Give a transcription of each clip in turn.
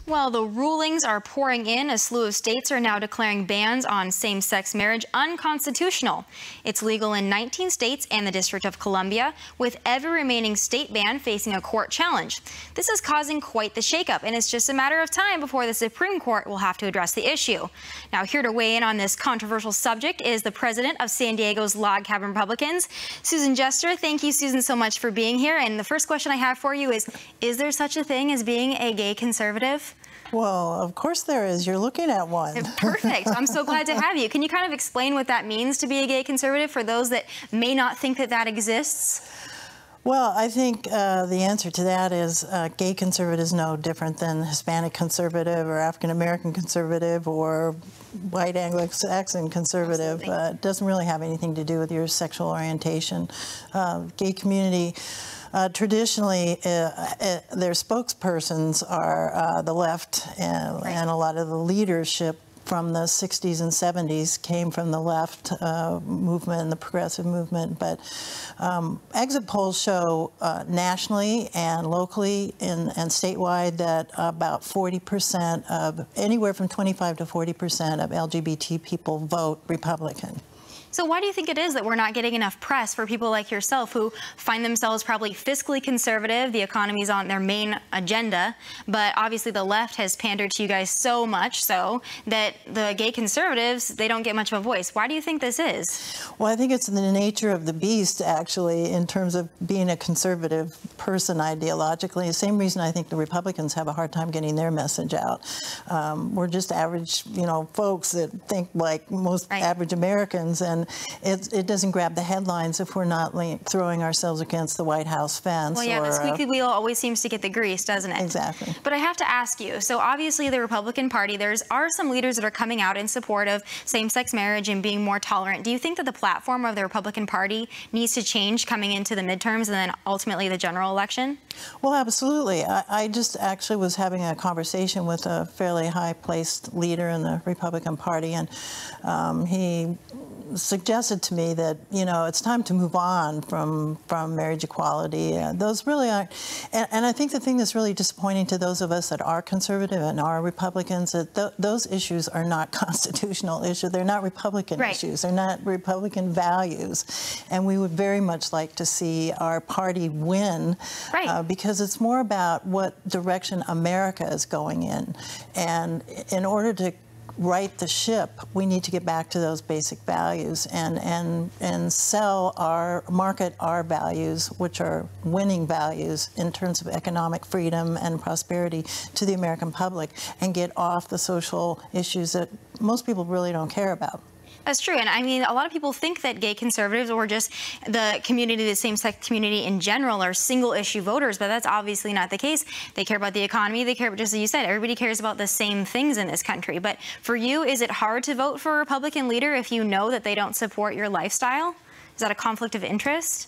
Well, the rulings are pouring in. A slew of states are now declaring bans on same-sex marriage unconstitutional. It's legal in 19 states and the District of Columbia, with every remaining state ban facing a court challenge. This is causing quite the shakeup, and it's just a matter of time before the Supreme Court will have to address the issue. Now, here to weigh in on this controversial subject is the president of San Diego's Log Cabin Republicans, Susan Jester. Thank you, Susan, so much for being here. And the first question I have for you is there such a thing as being a gay conservative? Well, of course there is. You're looking at one. Perfect. I'm so glad to have you. Can you kind of explain what that means to be a gay conservative for those that may not think that that exists? Well, I think the answer to that is gay conservative is no different than Hispanic conservative or African American conservative or white Anglo-Saxon conservative. It doesn't really have anything to do with your sexual orientation. Gay community traditionally, their spokespersons are the left, and a lot of the leadership from the 60s and 70s came from the left movement and the progressive movement. But exit polls show nationally and locally and statewide that about 40% of, anywhere from 25 to 40% of LGBT people vote Republican. So why do you think it is that we're not getting enough press for people like yourself who find themselves probably fiscally conservative, the economy's on their main agenda, but obviously the left has pandered to you guys so much so that the gay conservatives, they don't get much of a voice. Why do you think this is? Well, I think it's the nature of the beast, actually, in terms of being a conservative person ideologically. The same reason I think the Republicans have a hard time getting their message out. We're just average, folks that think like most average Americans, and it doesn't grab the headlines if we're not throwing ourselves against the White House fence. Well, yeah, the squeaky wheel always seems to get the grease, doesn't it? Exactly. But I have to ask you, so obviously the Republican Party, there are some leaders that are coming out in support of same-sex marriage and being more tolerant. Do you think that the platform of the Republican Party needs to change coming into the midterms and then ultimately the general election? Well, absolutely. I just actually was having a conversation with a fairly high-placed leader in the Republican Party, and he suggested to me that, it's time to move on from marriage equality. Those really aren't, and I think the thing that's really disappointing to those of us that are conservative and are Republicans, that those issues are not constitutional issues. They're not Republican issues. They're not Republican values. And we would very much like to see our party win because it's more about what direction America is going in. And in order to right the ship, we need to get back to those basic values and market our values, which are winning values in terms of economic freedom and prosperity, to the American public, and get off the social issues that most people really don't care about. That's true. And I mean, a lot of people think that gay conservatives or just the community, the same-sex community in general, are single-issue voters, but that's obviously not the case. They care about the economy. They care, just as you said, everybody cares about the same things in this country. But for you, is it hard to vote for a Republican leader if you know that they don't support your lifestyle? Is that a conflict of interest?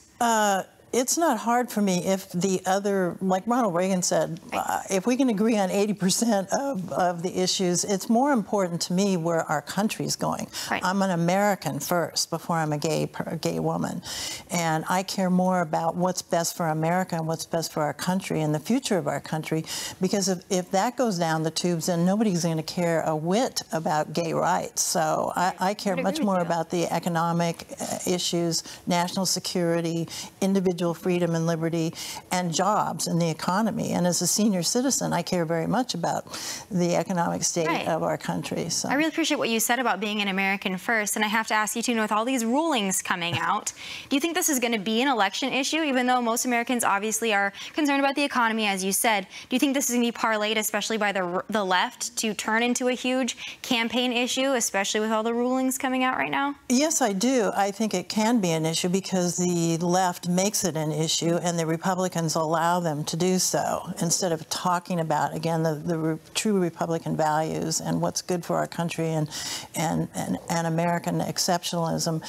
It's not hard for me if the other, like Ronald Reagan said, if we can agree on 80% of the issues, it's more important to me where our country's going. I'm an American first before I'm a gay woman. And I care more about what's best for America and what's best for our country and the future of our country, because if that goes down the tubes, then nobody's going to care a whit about gay rights. So I care much more about the economic issues, national security, individual freedom and liberty, and jobs and the economy. And as a senior citizen, I care very much about the economic state of our country. So I really appreciate what you said about being an American first. And I have to ask you, too, with all these rulings coming out, do you think this is going to be an election issue, even though most Americans obviously are concerned about the economy, as you said? Do you think this is going to be parlayed, especially by the left, to turn into a huge campaign issue, especially with all the rulings coming out right now? Yes, I do. I think it can be an issue because the left makes it an issue, and the Republicans allow them to do so instead of talking about, again, the true Republican values and what's good for our country and American exceptionalism.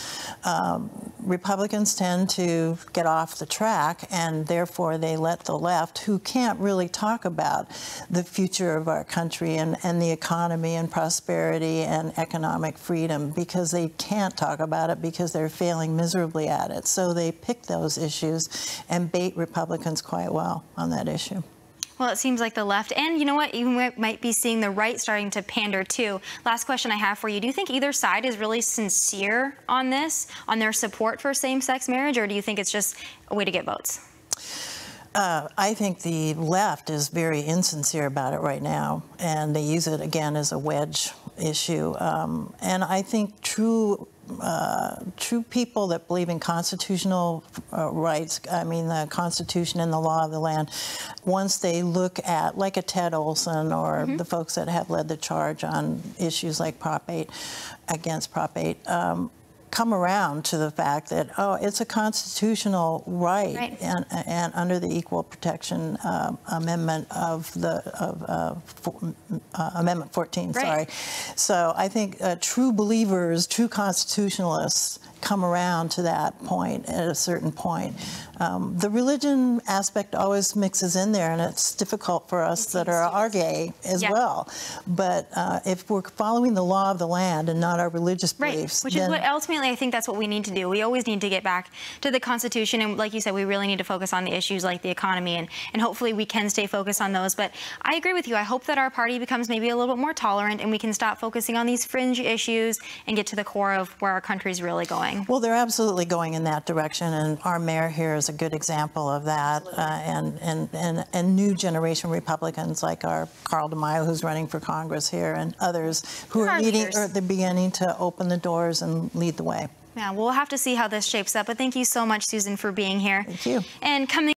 Republicans tend to get off the track, and therefore they let the left, who can't really talk about the future of our country and the economy and prosperity and economic freedom, because they can't talk about it because they're failing miserably at it. So they pick those issues and bait Republicans quite well on that issue. Well, it seems like the left, and you know what, you might be seeing the right starting to pander too. Last question I have for you. Do you think either side is really sincere on this, on their support for same-sex marriage, or do you think it's just a way to get votes? I think the left is very insincere about it right now, and they use it again as a wedge issue. And I think true people that believe in constitutional rights, I mean the Constitution and the law of the land, once they look at, like a Ted Olson or the folks that have led the charge on issues like Prop 8, against Prop 8, come around to the fact that, oh, it's a constitutional right. And under the Equal Protection Amendment of Amendment 14, sorry. So I think true believers, true constitutionalists come around to that point at a certain point. The religion aspect always mixes in there, and it's difficult for us that are gay as well. But if we're following the law of the land and not our religious beliefs, which is what ultimately I think that's what we need to do. We always need to get back to the Constitution, and like you said, we really need to focus on the issues like the economy, and hopefully we can stay focused on those. But I agree with you. I hope that our party becomes maybe a little bit more tolerant, and we can stop focusing on these fringe issues and get to the core of where our country's really going. Well, they're absolutely going in that direction, and our mayor here is a good example of that. And new generation Republicans like our Carl DeMaio, who's running for Congress here, and others who are they're beginning to open the doors and lead the way. Yeah, we'll have to see how this shapes up. But thank you so much, Susan, for being here. Thank you. And coming